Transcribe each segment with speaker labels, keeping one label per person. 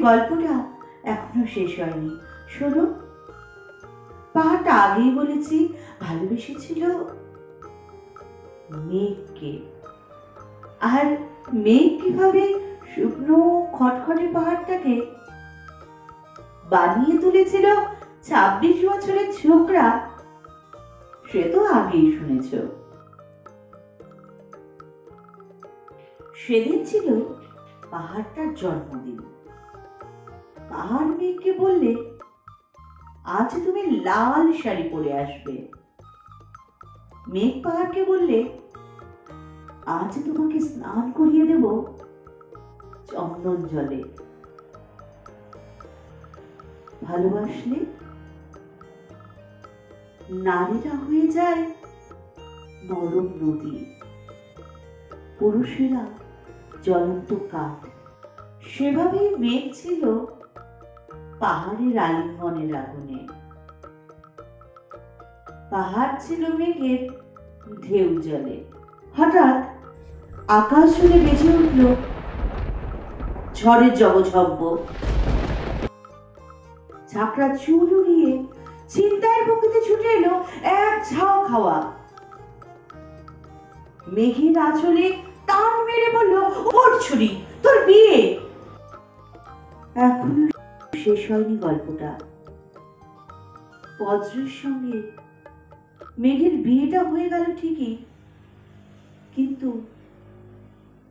Speaker 1: গল্পটা এখনো শেষ হয়নি। শোনো, পাহাড়টা আগেই বলেছি ভালোবেসেছিল মেঘকে। আর মেঘ কিভাবে শুকনো খটখটে পাহাড়টাকে বানিয়ে তুলেছিল 26 বছরের ছোকরা, সে তো আগেই শুনেছ। সেদিন ছিল পাহাড়টার জন্মদিন। পাহাড় মেঘকে বললে, আজ তুমি লাল শাড়ি পরে আসবে। মেঘ পাহাড়কে বললে, আজ তোমাকে স্নান করিয়ে দেব চন্দন জলে। ভালোবাসলে নারীরা হয়ে যায় নরম নদী, পুরুষেরা জ্বলন্ত কাঠ। সেভাবেই মেঘ ছিল পাহাড়ের আলিঙ্গনের আগুনে। পাহাড় ছিল মেঘের ঢেউ জলে। হঠাৎ আকাশ জুড়ে বেজে উঠল ঝড়ের জগঝব্য। ঝাঁকড়া চুল উড়িয়ে চিন্তায় বুকেতে ছুটে এলো এক ঝাও খাওয়া। মেঘের আঁচলে টান মেরে বলল, ওর ছুরি, তোর বিয়ে। এখনো শেষ হয়নি গল্পটা। বজ্রের সঙ্গে মেঘের বিয়েটা হয়ে গেল ঠিকই, কিন্তু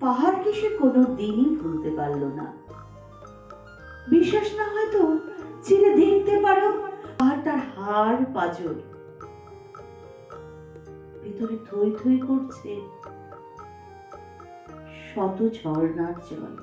Speaker 1: পাহাড়কে সে কোনো দিনই ভুলতে পারল না। বিশ্বাস না হয়তো চিনে দেখতে পারো পাহাড়টার হাড় পাঁজর। ভিতরে থই থই করছে শত ঝর্ণার জল।